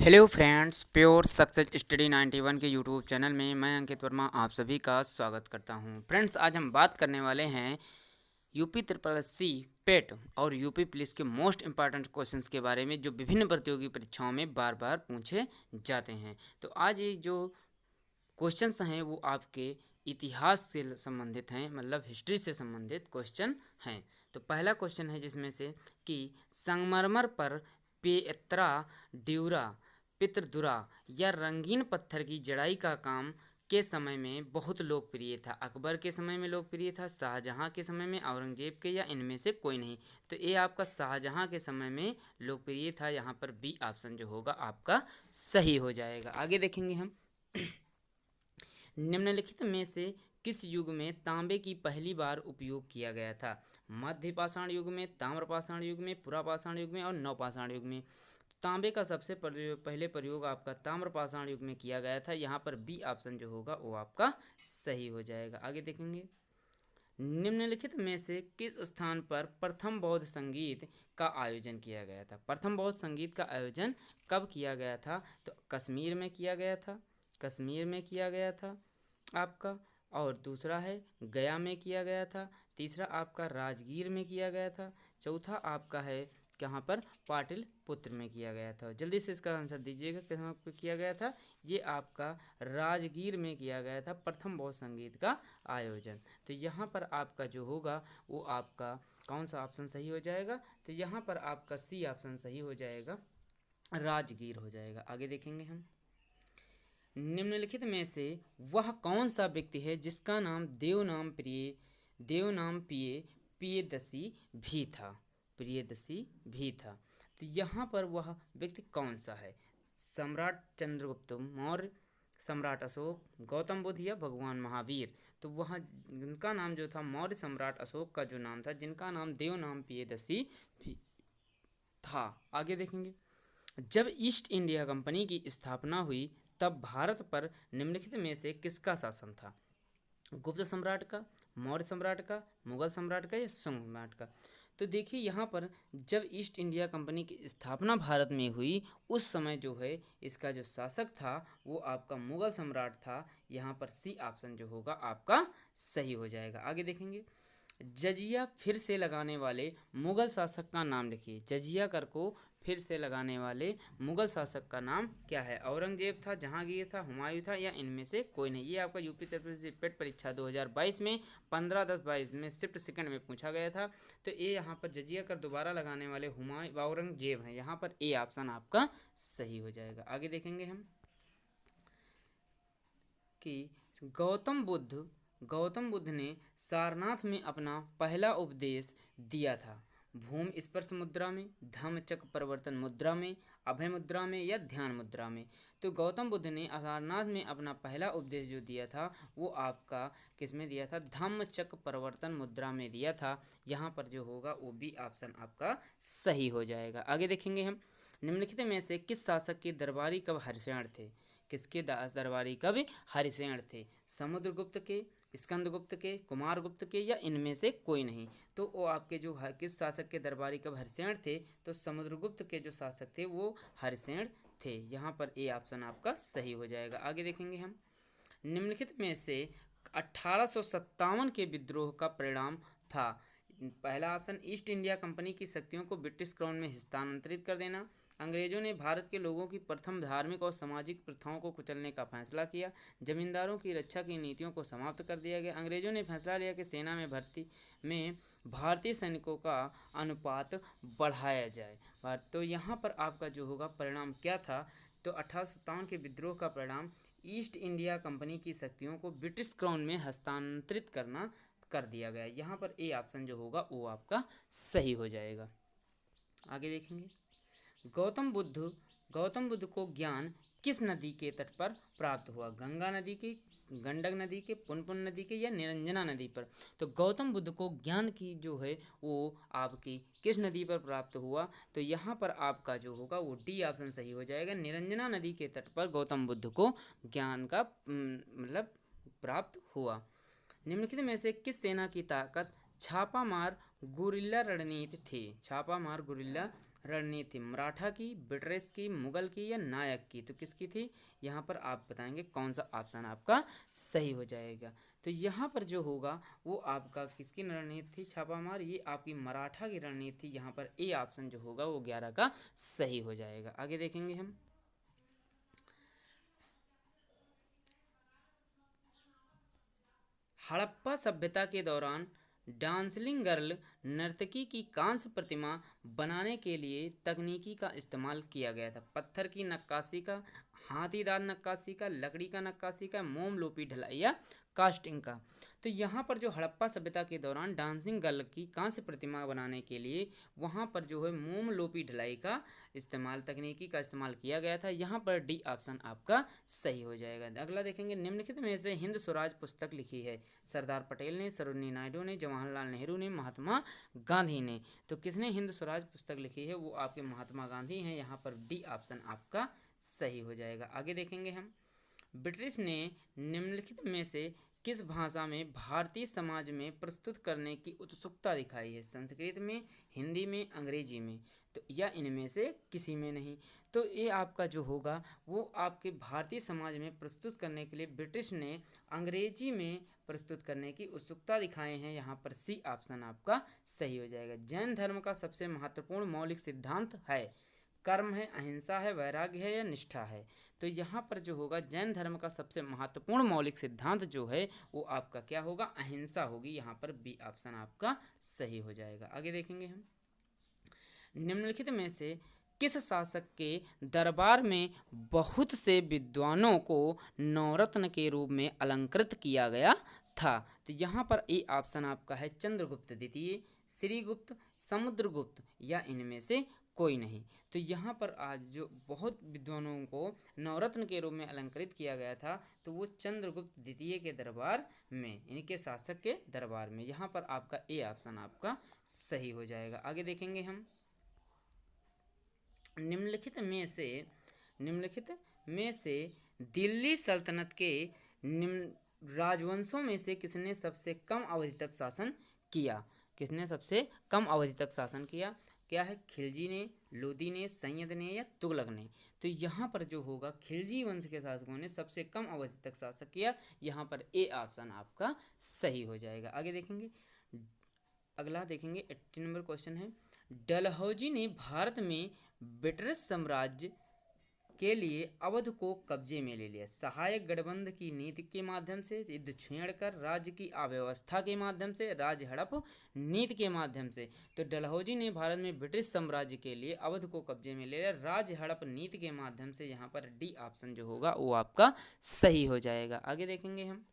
Hello friends, pure success study 91 के YouTube channel में मैं अंकित वर्मा आप सभी का स्वागत करता हूं। फ्रेंड्स, आज हम बात करने वाले हैं यूपी ट्रिपल एस सी पेट और यूपी पुलिस के मोस्ट इंपॉर्टेंट क्वेश्चंस के बारे में जो विभिन्न प्रतियोगी परीक्षाओं में बार बार पूछे जाते हैं। तो आज ये जो क्वेश्चंस हैं वो आपके इतिहास से संबंधित हैं, मतलब हिस्ट्री से संबंधित क्वेश्चन हैं। तो पहला क्वेश्चन है जिसमें से कि संगमरमर पर पेत्रा ड्यूरा पितृदुरा या रंगीन पत्थर की जड़ाई का काम के समय में बहुत लोकप्रिय था। अकबर के समय में लोकप्रिय था, शाहजहां के समय में, औरंगजेब के, या इनमें से कोई नहीं। तो ये आपका शाहजहां के समय में लोकप्रिय था। यहाँ पर बी ऑप्शन जो होगा आपका सही हो जाएगा। आगे देखेंगे हम। निम्नलिखित में से किस युग में तांबे की पहली बार उपयोग किया गया था? मध्य पाषाण युग में, ताम्र पाषाण युग में, पुरा पाषाण युग में और नवपाषाण युग में। तांबे का सबसे पहले प्रयोग आपका ताम्र पाषाण युग में किया गया था। यहाँ पर बी ऑप्शन जो होगा वो आपका सही हो जाएगा। आगे देखेंगे। निम्नलिखित में से किस स्थान पर प्रथम बौद्ध संगीत का आयोजन किया गया था? प्रथम बौद्ध संगीत का आयोजन कब किया गया था? तो कश्मीर में किया गया था, कश्मीर में किया गया था आपका। और दूसरा है गया में किया गया था। तीसरा आपका राजगीर में किया गया था। चौथा आपका है कहाँ पर? पाटलिपुत्र में किया गया था। जल्दी से इसका आंसर दीजिएगा, कहाँ पर किया गया था? ये आपका राजगीर में किया गया था प्रथम बौद्ध संगीत का आयोजन। तो यहाँ पर आपका जो होगा वो आपका कौन सा ऑप्शन सही हो जाएगा? तो यहाँ पर आपका सी ऑप्शन सही हो जाएगा, राजगीर हो जाएगा। आगे देखेंगे हम। निम्नलिखित में से वह कौन सा व्यक्ति है जिसका नाम देवनाम प्रियदर्शी भी था? प्रियदर्शी भी था। तो यहाँ पर वह व्यक्ति कौन सा है? सम्राट चंद्रगुप्त मौर्य, सम्राट अशोक, गौतम बुद्ध या भगवान महावीर? तो वह जिनका नाम जो था मौर्य सम्राट अशोक का जो नाम था, जिनका नाम देवनाम प्रियदर्शी भी था। आगे देखेंगे। जब ईस्ट इंडिया कंपनी की स्थापना हुई तब भारत पर निम्नलिखित में से किसका शासन था? गुप्त सम्राट का, मौर्य सम्राट का, मुगल सम्राट का या शुंग सम्राट का? तो देखिए यहाँ पर जब ईस्ट इंडिया कंपनी की स्थापना भारत में हुई उस समय जो है इसका जो शासक था वो आपका मुगल सम्राट था। यहाँ पर सी ऑप्शन जो होगा आपका सही हो जाएगा। आगे देखेंगे। जजिया फिर से लगाने वाले मुगल शासक का नाम लिखिए। जजिया कर को फिर से लगाने वाले मुगल शासक का नाम क्या है? औरंगजेब था, जहांगीर था, हुमायूं था या इनमें से कोई नहीं। ये आपका यूपी पेट परीक्षा 2022 में 15/10/22 में शिफ्ट सेकंड में पूछा गया था। तो ये यहाँ पर जजिया कर दोबारा लगाने वाले हुमायूं औरंगजेब हैं। यहाँ पर ए ऑप्शन आपका सही हो जाएगा। आगे देखेंगे हम कि गौतम बुद्ध ने सारनाथ में अपना पहला उपदेश दिया था। भूमि स्पर्श मुद्रा में, धम्मचक्र प्रवर्तन मुद्रा में, अभय मुद्रा में या ध्यान मुद्रा में? तो गौतम बुद्ध ने सारनाथ में अपना पहला उपदेश जो दिया था वो आपका किस में दिया था? धम्मचक्र प्रवर्तन मुद्रा में दिया था। यहाँ पर जो होगा वो बी ऑप्शन आपका सही हो जाएगा। आगे देखेंगे हम। निम्नलिखित में से किस शासक के दरबारी कवि हरिशरण थे? किसके दरबारी कवि हरिशरण थे? समुद्रगुप्त के, स्कंदगुप्त के, कुमारगुप्त के या इनमें से कोई नहीं? तो वो आपके जो किस शासक के दरबारी कवि हरिशरण थे? तो समुद्रगुप्त के जो शासक थे वो हरिशरण थे। यहाँ पर ए ऑप्शन आपका सही हो जाएगा। आगे देखेंगे हम। निम्नलिखित में से 1857 के विद्रोह का परिणाम था। पहला ऑप्शन ईस्ट इंडिया कंपनी की शक्तियों को ब्रिटिश क्राउन में हस्तांतरित कर देना, अंग्रेजों ने भारत के लोगों की प्रथम धार्मिक और सामाजिक प्रथाओं को कुचलने का फैसला किया, जमींदारों की रक्षा की नीतियों को समाप्त कर दिया गया, अंग्रेजों ने फैसला लिया कि सेना में भर्ती में भारतीय सैनिकों का अनुपात बढ़ाया जाए। तो यहाँ पर आपका जो होगा परिणाम क्या था? तो 1857 के विद्रोह का परिणाम ईस्ट इंडिया कंपनी की शक्तियों को ब्रिटिश क्राउन में हस्तांतरित करना कर दिया गया। यहाँ पर ए ऑप्शन जो होगा वो आपका सही हो जाएगा। आगे देखेंगे। गौतम बुद्ध को ज्ञान किस नदी के तट पर प्राप्त हुआ? गंगा नदी के, गंडक नदी के, पुनपुन नदी के या निरंजना नदी पर? तो गौतम बुद्ध को ज्ञान की जो है वो आपकी किस नदी पर प्राप्त हुआ? तो यहाँ पर आपका जो होगा वो डी ऑप्शन सही हो जाएगा। निरंजना नदी के तट पर गौतम बुद्ध को ज्ञान का मतलब प्राप्त हुआ। निम्नलिखित में से किस सेना की ताकत छापामार गुरिल्ला रणनीति थी? छापामार गुरिल्ला रणनीति मराठा की, ब्रिटिश की, मुगल की या नायक की? तो किसकी थी? यहाँ पर आप बताएंगे कौन सा ऑप्शन आपका सही हो जाएगा। तो यहाँ पर जो होगा वो आपका किसकी रणनीति थी छापामार? ये आपकी मराठा की रणनीति थी। यहाँ पर ए ऑप्शन जो होगा वो 11 का सही हो जाएगा। आगे देखेंगे हम। हड़प्पा सभ्यता के दौरान डांसलिंग गर्ल नर्तकी की कांस्य प्रतिमा बनाने के लिए तकनीकी का इस्तेमाल किया गया था। पत्थर की नक्काशी का, हाथीदार नक्काशी का, लकड़ी का नक्काशी का, मोमलोपी ढलाई या कास्टिंग का? तो यहाँ पर जो हड़प्पा सभ्यता के दौरान डांसिंग गर्ल की कांस्य प्रतिमा बनाने के लिए वहाँ पर जो है मोमलोपी ढलाई का इस्तेमाल, तकनीकी का इस्तेमाल किया गया था। यहाँ पर डी ऑप्शन आपका सही हो जाएगा। अगला देखेंगे, निम्नलिखित में से हिंद स्वराज पुस्तक लिखी है सरदार पटेल ने, सरोजिनी नायडू ने, जवाहरलाल नेहरू ने, महात्मा गांधी ने? तो किसने हिंद स्वराज पुस्तक लिखी है? वो आपके महात्मा गांधी हैं। यहाँ पर डी ऑप्शन आपका सही हो जाएगा। आगे देखेंगे हम। ब्रिटिश ने निम्नलिखित में से किस भाषा में भारतीय समाज में प्रस्तुत करने की उत्सुकता दिखाई है? संस्कृत में, हिंदी में, अंग्रेजी में? तो या इनमें से किसी में नहीं? तो ये आपका जो होगा वो आपके भारतीय समाज में प्रस्तुत करने के लिए ब्रिटिश ने अंग्रेजी में प्रस्तुत करने की उत्सुकता दिखाए हैं। यहाँ पर सी ऑप्शन आपका सही हो जाएगा। जैन धर्म का सबसे महत्वपूर्ण मौलिक सिद्धांत है? कर्म है, अहिंसा है, वैराग्य है या निष्ठा है? तो यहाँ पर जो होगा जैन धर्म का सबसे महत्वपूर्ण मौलिक सिद्धांत जो है वो आपका क्या होगा? अहिंसा होगी। यहाँ पर बी ऑप्शन आपका सही हो जाएगा। आगे देखेंगे हम। निम्नलिखित में से किस शासक के दरबार में बहुत से विद्वानों को नवरत्न के रूप में अलंकृत किया गया था? तो यहाँ पर ए ऑप्शन आपका है चंद्रगुप्त द्वितीय, श्रीगुप्त, समुद्रगुप्त या इनमें से कोई नहीं? तो यहाँ पर आज जो बहुत विद्वानों को नवरत्न के रूप में अलंकृत किया गया था तो वो चंद्रगुप्त द्वितीय के दरबार में, इनके शासक के दरबार में। यहाँ पर आपका ए ऑप्शन आपका सही हो जाएगा। आगे देखेंगे हम। निम्नलिखित में से दिल्ली सल्तनत के निम्न राजवंशों में से किसने सबसे कम अवधि तक शासन किया? किसने सबसे कम अवधि तक शासन किया? क्या है? खिलजी ने, लोदी ने, सैयद ने या तुगलक ने? तो यहाँ पर जो होगा खिलजी वंश के शासकों ने सबसे कम अवधि तक शासन किया। यहाँ पर ए ऑप्शन आपका सही हो जाएगा। आगे देखेंगे। अगला देखेंगे 80 नंबर क्वेश्चन है। डलहौजी ने भारत में ब्रिटिश साम्राज्य के लिए अवध को कब्जे में ले लिया। सहायक गठबंध की नीति के माध्यम से, युद्ध छेड़कर, राज्य की अव्यवस्था के माध्यम से, राज्य हड़प नीति के माध्यम से? तो डलहौजी ने भारत में ब्रिटिश साम्राज्य के लिए अवध को कब्जे में ले लिया राज्य हड़प नीति के माध्यम से। यहाँ पर डी ऑप्शन जो होगा वो आपका सही हो जाएगा। आगे देखेंगे हम।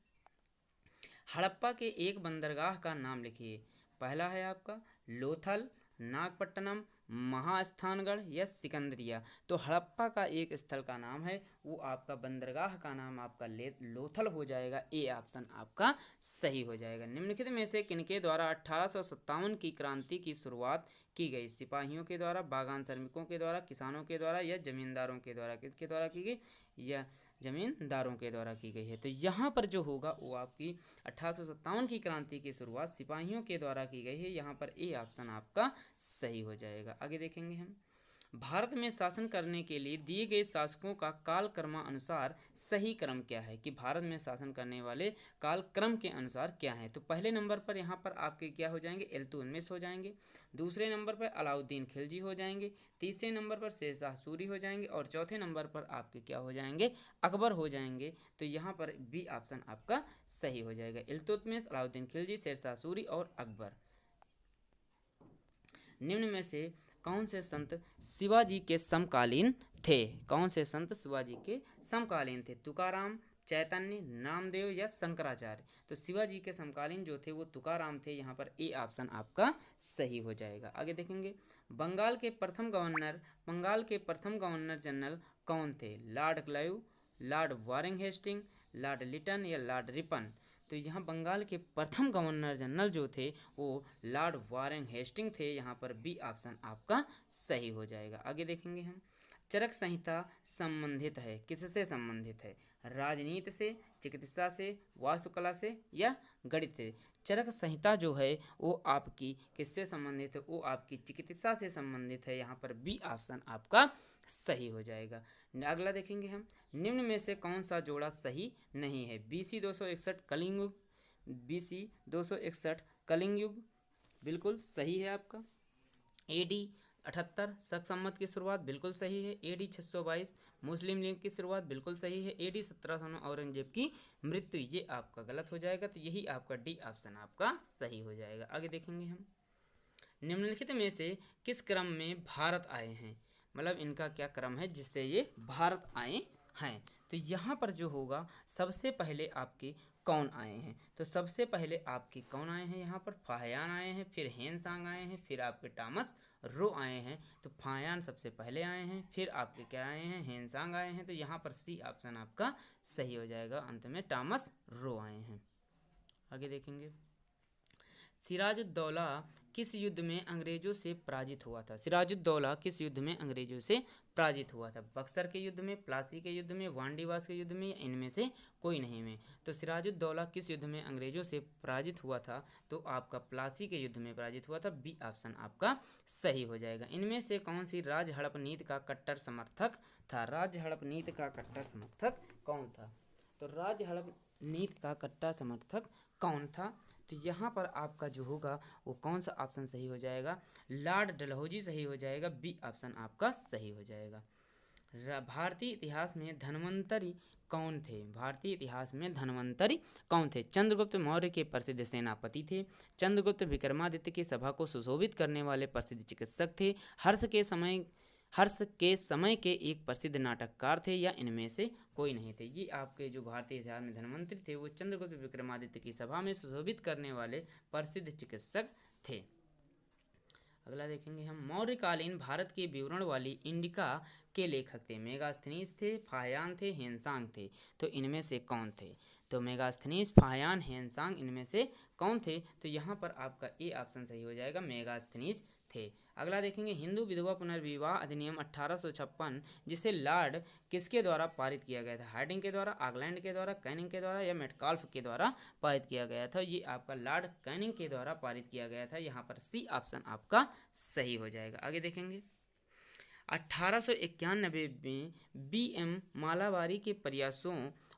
हड़प्पा के एक बंदरगाह का नाम लिखिए। पहला है आपका लोथल, नागपट्टनम, महास्थानगढ़ या सिकंदरिया? तो हड़प्पा का एक स्थल का नाम है वो आपका बंदरगाह का नाम आपका लोथल हो जाएगा। ए ऑप्शन आपका सही हो जाएगा। निम्नलिखित में से किनके द्वारा 1857 की क्रांति की शुरुआत की गई? सिपाहियों के द्वारा, बागान श्रमिकों के द्वारा, किसानों के द्वारा या जमींदारों के द्वारा? किसके द्वारा की गई? या जमींदारों के द्वारा की गई है। तो यहाँ पर जो होगा वो आपकी 1857 की क्रांति की शुरुआत सिपाहियों के द्वारा की गई है। यहाँ पर ए ऑप्शन आपका सही हो जाएगा। आगे देखेंगे हम। भारत में शासन करने के लिए दिए गए शासकों का कालक्रमानुसार सही क्रम क्या है? कि भारत में शासन करने वाले कालक्रम के अनुसार क्या है? तो पहले नंबर पर यहाँ पर आपके क्या हो जाएंगे? इल्तुतमिश हो जाएंगे। दूसरे नंबर पर अलाउद्दीन खिलजी हो जाएंगे। तीसरे नंबर पर शेरशाह सूरी हो जाएंगे और चौथे नंबर पर आपके क्या हो जाएंगे? अकबर हो जाएंगे। तो यहाँ पर बी ऑप्शन आपका सही हो जाएगा। इल्तुतमिश, अलाउद्दीन खिलजी, शेरशाह सूरी और अकबर। निम्न में से कौन से संत शिवाजी के समकालीन थे? कौन से संत शिवाजी के समकालीन थे? तुकाराम, चैतन्य, नामदेव या शंकराचार्य? तो शिवाजी के समकालीन जो थे वो तुकाराम थे। यहाँ पर ए ऑप्शन आपका सही हो जाएगा। आगे देखेंगे। बंगाल के प्रथम गवर्नर जनरल कौन थे? Lord Clive, Lord Warren Hasting, Lord Lytton या लॉर्ड रिपन? तो यहाँ बंगाल के प्रथम गवर्नर जनरल जो थे वो लॉर्ड वारेन हेस्टिंग थे। यहाँ पर बी ऑप्शन आपका सही हो जाएगा। आगे देखेंगे हम। चरक संहिता संबंधित है, किससे संबंधित है? राजनीति से, चिकित्सा से, वास्तुकला से या गणित से? चरक संहिता जो है वो आपकी किससे संबंधित है? वो आपकी चिकित्सा से संबंधित है। यहाँ पर बी ऑप्शन आपका सही हो जाएगा। अगला देखेंगे हम, निम्न में से कौन सा जोड़ा सही नहीं है? BC 261 कलिंग युग, BC 261 कलिंग युग बिल्कुल सही है आपका। AD 78 शक संमत की शुरुआत बिल्कुल सही है। AD 622 मुस्लिम लीग की शुरुआत बिल्कुल सही है। AD 1709 औरंगजेब की मृत्यु, ये आपका गलत हो जाएगा, तो यही आपका डी ऑप्शन आपका सही हो जाएगा। आगे देखेंगे हम, निम्नलिखित में से किस क्रम में भारत आए हैं? मतलब इनका क्या क्रम है जिससे ये भारत आए हैं? तो यहाँ पर जो होगा, सबसे पहले आपके कौन आए हैं? तो सबसे पहले आपके कौन आए हैं? यहाँ पर फाहियान आए हैं, फिर हेनसांग आए हैं, फिर आपके टॉमस रो आए हैं। तो फाहियान सबसे पहले आए हैं, फिर आपके क्या आए हैं? हेनसांग आए हैं। तो यहाँ पर सी ऑप्शन आपका सही हो जाएगा। अंत में टॉमस रो आए हैं। आगे देखेंगे, सिराजुद्दौला किस युद्ध में अंग्रेजों से पराजित हुआ था? सिराजुद्दौला किस युद्ध में अंग्रेजों से पराजित हुआ था? बक्सर के युद्ध में, प्लासी के युद्ध में, वांडीवास के युद्ध में या इनमें से कोई नहीं में? तो सिराजुद्दौला किस युद्ध में अंग्रेजों से पराजित हुआ था? तो आपका प्लासी के युद्ध में पराजित हुआ था। बी ऑप्शन आपका सही हो जाएगा। इनमें से कौन सी राज हड़प नीति का कट्टर समर्थक था? राज हड़प नीति का कट्टर समर्थक कौन था? तो राज हड़प नीति का कट्टर समर्थक कौन था? तो यहाँ पर आपका जो होगा वो कौन सा ऑप्शन सही हो जाएगा? लॉर्ड डलहौजी सही हो जाएगा। बी ऑप्शन आपका सही हो जाएगा। भारतीय इतिहास में धन्वंतरी कौन थे? भारतीय इतिहास में धन्वंतरी कौन थे? चंद्रगुप्त मौर्य के प्रसिद्ध सेनापति थे। चंद्रगुप्त विक्रमादित्य की सभा को सुशोभित करने वाले प्रसिद्ध चिकित्सक थे। हर्ष के समय के एक प्रसिद्ध नाटककार थे या इनमें से कोई नहीं थे? ये आपके जो भारतीय इतिहास में धन्वंतरी थे वो चंद्रगुप्त विक्रमादित्य की सभा में सुशोभित करने वाले प्रसिद्ध चिकित्सक थे। अगला देखेंगे हम, मौर्यकालीन भारत के विवरण वाली इंडिका के लेखक थे? मेगास्थनीज थे, फाहियान थे, हेनसांग थे? तो इनमें से कौन थे? तो मेगास्थनीज, फाहियान, हेनसांग, इनमें से कौन थे? तो यहाँ पर आपका ए ऑप्शन सही हो जाएगा, मेगास्थनीज थे। अगला देखेंगे, हिंदू विधवा पुनर्विवाह अधिनियम 1856 जिसे लॉर्ड किसके द्वारा पारित किया गया था? हार्डिंग के द्वारा, ऑकलैंड के द्वारा, कैनिंग के द्वारा या मेटकाल्फ के द्वारा पारित किया गया था? ये आपका लॉर्ड कैनिंग के द्वारा पारित किया गया था। यहाँ पर सी ऑप्शन आपका सही हो जाएगा। आगे देखेंगे, 1891 में BM मालावारी के प्रयासों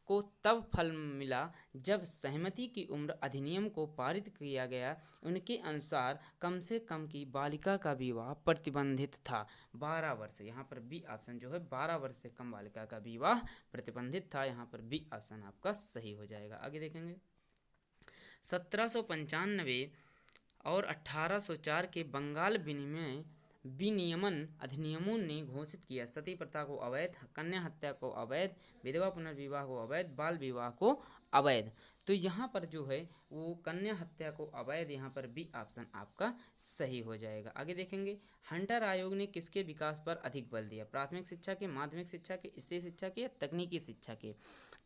को तब फल मिला जब सहमति की उम्र अधिनियम को पारित किया गया। उनके अनुसार कम से कम की बालिका का विवाह प्रतिबंधित था। 12 वर्ष, यहाँ पर बी ऑप्शन जो है 12 वर्ष से कम बालिका का विवाह प्रतिबंधित था। यहाँ पर बी ऑप्शन आपका सही हो जाएगा। आगे देखेंगे, 1795 और 1804 के बंगाल विनियमन अधिनियमों ने घोषित किया सती प्रथा को अवैध, कन्या हत्या को अवैध, विधवा पुनर्विवाह को अवैध, बाल विवाह को अवैध। तो यहाँ पर जो है वो कन्या हत्या को अवैध, यहाँ पर बी ऑप्शन आपका सही हो जाएगा। आगे देखेंगे, हंटर आयोग ने किसके विकास पर अधिक बल दिया? प्राथमिक शिक्षा के, माध्यमिक शिक्षा के, स्त्री शिक्षा के या तकनीकी शिक्षा के?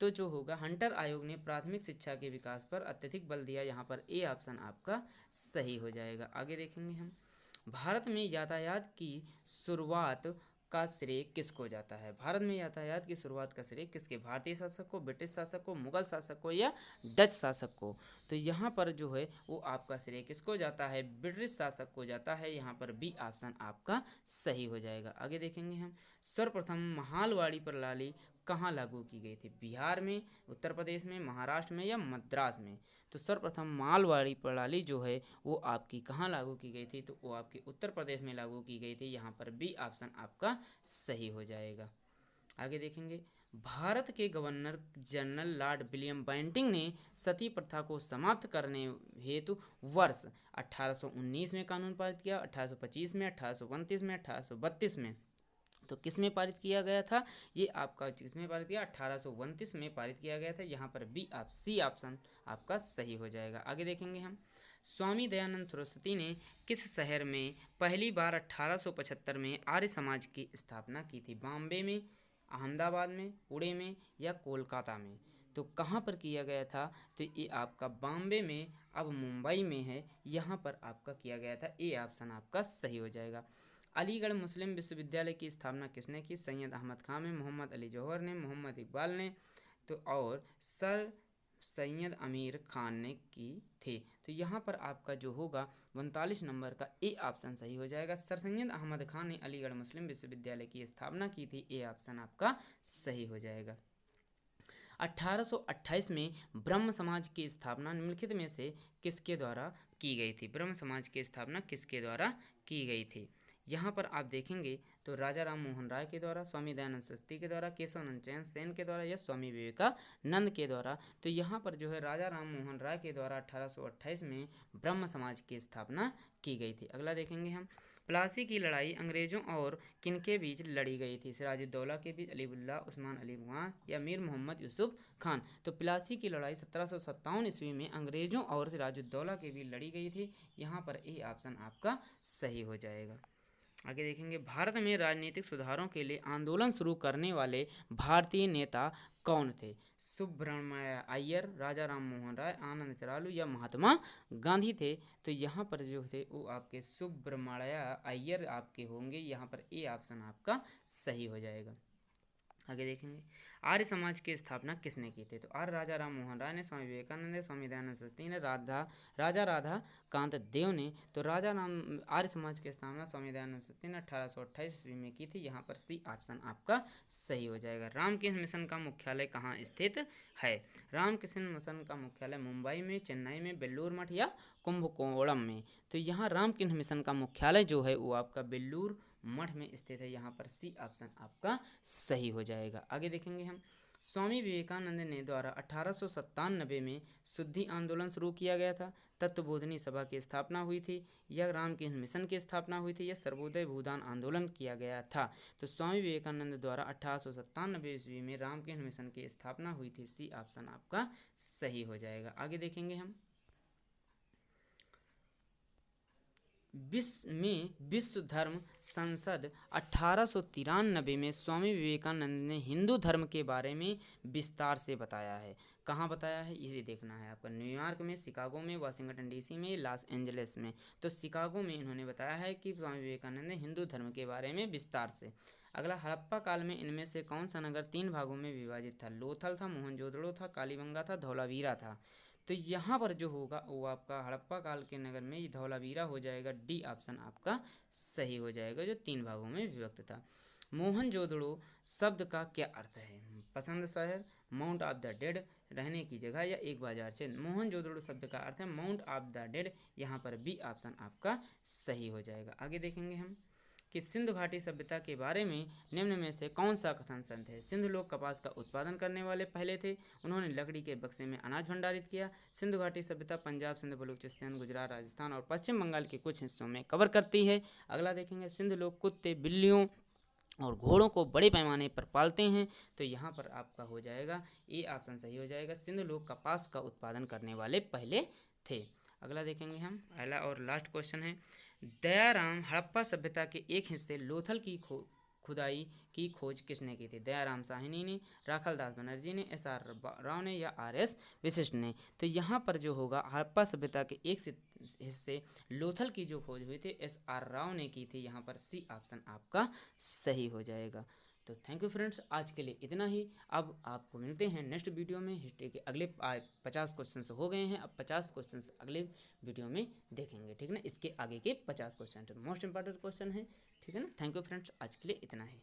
तो जो होगा, हंटर आयोग ने प्राथमिक शिक्षा के विकास पर अत्यधिक बल दिया। यहाँ पर ए ऑप्शन आपका सही हो जाएगा। आगे देखेंगे हम, भारत में यातायात की शुरुआत का श्रेय किसको जाता है? भारत में यातायात की शुरुआत का श्रेय किसके? भारतीय शासक को, ब्रिटिश शासक को, मुगल शासक को या डच शासक को? तो यहाँ पर जो है वो आपका श्रेय किसको जाता है? ब्रिटिश शासक को जाता है। यहाँ पर बी ऑप्शन आपका सही हो जाएगा। आगे देखेंगे हम, सर्वप्रथम महालवाड़ी प्रणाली कहाँ लागू की गई थी? बिहार में, उत्तर प्रदेश में, महाराष्ट्र में या मद्रास में? तो सर्वप्रथम मालवाड़ी प्रणाली जो है वो आपकी कहाँ लागू की गई थी? तो वो आपके उत्तर प्रदेश में लागू की गई थी। यहाँ पर बी ऑप्शन आपका सही हो जाएगा। आगे देखेंगे, भारत के governor general Lord William Bentinck ने सती प्रथा को समाप्त करने हेतु वर्ष 1819 में कानून पारित किया, 1825 में, 1829 में, 1832 में। तो किस में पारित किया गया था? ये आपका किसमें पारित किया? 1829 में पारित किया गया था। यहाँ पर सी ऑप्शन आपका सही हो जाएगा। आगे देखेंगे हम, स्वामी दयानंद सरस्वती ने किस शहर में पहली बार 1875 में आर्य समाज की स्थापना की थी? बॉम्बे में, अहमदाबाद में, पुणे में या कोलकाता में? तो कहाँ पर किया गया था? तो ये आपका बॉम्बे में, अब मुंबई में है, यहाँ पर आपका किया गया था। ए ऑप्शन आपका सही हो जाएगा। अलीगढ़ मुस्लिम विश्वविद्यालय की स्थापना किसने की? सैयद अहमद खान ने, मोहम्मद अली जौहर ने, मोहम्मद इकबाल ने तो और सर सैयद अमीर खान ने की थी। तो यहाँ पर आपका जो होगा 39 नंबर का ए ऑप्शन सही हो जाएगा। सर सैयद अहमद खान ने अलीगढ़ मुस्लिम विश्वविद्यालय की स्थापना की थी, ए ऑप्शन आपका सही हो जाएगा। 1828 में ब्रह्म समाज की स्थापना निम्नलिखित में से किसके द्वारा की गई थी? ब्रह्म समाज की स्थापना किसके द्वारा की गई थी? यहाँ पर आप देखेंगे तो राजा राम मोहन राय के द्वारा, स्वामी दयानंद सरस्वती के द्वारा, केशवानंद चयन सेन के द्वारा या स्वामी विवेकानंद के द्वारा। तो यहाँ पर जो है राजा राम मोहन राय के द्वारा 1828 में ब्रह्म समाज की स्थापना की गई थी। अगला देखेंगे हम, प्लासी की लड़ाई अंग्रेजों और किनके बीच लड़ी गई थी? सिराजुद्दौला के बीच, अलीउल्लाह, उस्मान अली खान या मीर मोहम्मद यूसुफ खान। तो प्लासी की लड़ाई 1757 ईस्वी में अंग्रेजों और सिराजुद्दौला के बीच लड़ी गई थी। यहाँ पर ए ऑप्शन आपका सही हो जाएगा। आगे देखेंगे, भारत में राजनीतिक सुधारों के लिए आंदोलन शुरू करने वाले भारतीय नेता कौन थे? सुब्रमण्य अय्यर, राजा राम मोहन राय, आनंद चरालू या महात्मा गांधी थे। तो यहाँ पर जो थे वो आपके सुब्रमण्य अय्यर आपके होंगे। यहाँ पर ए ऑप्शन आपका सही हो जाएगा। आगे देखेंगे, आर्य समाज की स्थापना किसने की थी? तो राजा राम मोहन राय ने, स्वामी विवेकानंद ने, स्वामी दयानंद सरस्वती ने, राजा राधा कांत देव ने। तो आर्य समाज की स्थापना स्वामी दयानंद सरस्वती ने 1828 ईस्वी में की थी। यहाँ पर सी ऑप्शन आपका सही हो जाएगा। रामकृष्ण मिशन का मुख्यालय कहाँ स्थित है? रामकृष्ण मिशन का मुख्यालय मुंबई में, चेन्नई में, बेल्लूर मठ या कुंभकोणम में। तो यहाँ रामकृष्ण मिशन का मुख्यालय जो है वो आपका बेल्लूर मठ में स्थित है। यहाँ पर सी ऑप्शन आपका सही हो जाएगा। आगे देखेंगे हम, स्वामी विवेकानंद ने द्वारा 1897 में शुद्धि आंदोलन शुरू किया गया था, तत्वबोधिनी सभा की स्थापना हुई थी या रामकृष्ण मिशन की स्थापना हुई थी या सर्वोदय भूदान आंदोलन किया गया था? तो स्वामी विवेकानंद द्वारा 1897 ईस्वी में रामकृष्ण मिशन की स्थापना हुई थी। सी ऑप्शन आपका सही हो जाएगा। आगे देखेंगे हम, विश्व धर्म संसद 1893 में स्वामी विवेकानंद ने हिंदू धर्म के बारे में विस्तार से बताया है। कहाँ बताया है इसे देखना है आपका, न्यूयॉर्क में, शिकागो में, वाशिंगटन डीसी में, लॉस एंजलिस में। तो शिकागो में इन्होंने बताया है कि स्वामी विवेकानंद ने हिंदू धर्म के बारे में विस्तार से। अगला, हड़प्पा काल में इनमें से कौन सा नगर 3 भागों में विभाजित था? लोथल था, मोहनजोदड़ो था, कालीबंगा था, धौलावीरा था। तो यहाँ पर जो होगा वो आपका हड़प्पा काल के नगर में ये धौलावीरा हो जाएगा। डी ऑप्शन आपका सही हो जाएगा, जो 3 भागों में विभक्त था। मोहनजोदड़ो शब्द का क्या अर्थ है? पसंद शहर, माउंट ऑफ द डेड, रहने की जगह या एक बाजार क्षेत्र। मोहनजोदड़ो शब्द का अर्थ है माउंट ऑफ द डेड। यहाँ पर बी ऑप्शन आपका सही हो जाएगा। आगे देखेंगे हम कि सिंधु घाटी सभ्यता के बारे में निम्न में से कौन सा कथन सत्य है? सिंधु लोग कपास का उत्पादन करने वाले पहले थे, उन्होंने लकड़ी के बक्से में अनाज भंडारित किया। सिंधु घाटी सभ्यता पंजाब, सिंध, बलूचिस्तान, गुजरात, राजस्थान और पश्चिम बंगाल के कुछ हिस्सों में कवर करती है। अगला देखेंगे, सिंधु लोग कुत्ते, बिल्लियों और घोड़ों को बड़े पैमाने पर पालते हैं। तो यहाँ पर आपका हो जाएगा ए ऑप्शन सही हो जाएगा। सिंधु लोग कपास का उत्पादन करने वाले पहले थे। अगला देखेंगे हम, अगला और लास्ट क्वेश्चन है, दयाराम हड़प्पा सभ्यता के एक हिस्से लोथल की खुदाई की खोज किसने की थी? दयाराम साहनी ने, राखलदास बनर्जी ने, एस.आर. राव ने या आर.एस. वशिष्ठ ने। तो यहाँ पर जो होगा हड़प्पा सभ्यता के एक हिस्से लोथल की जो खोज हुई थी एस.आर. राव ने की थी। यहाँ पर सी ऑप्शन आपका सही हो जाएगा। तो थैंक यू फ्रेंड्स, आज के लिए इतना ही। अब आपको मिलते हैं नेक्स्ट वीडियो में। हिस्ट्री के अगले 50 क्वेश्चन हो गए हैं, अब 50 क्वेश्चन अगले वीडियो में देखेंगे, ठीक है ना। इसके आगे के 50 क्वेश्चन मोस्ट इंपॉर्टेंट क्वेश्चन है, ठीक है ना। थैंक यू फ्रेंड्स, आज के लिए इतना ही।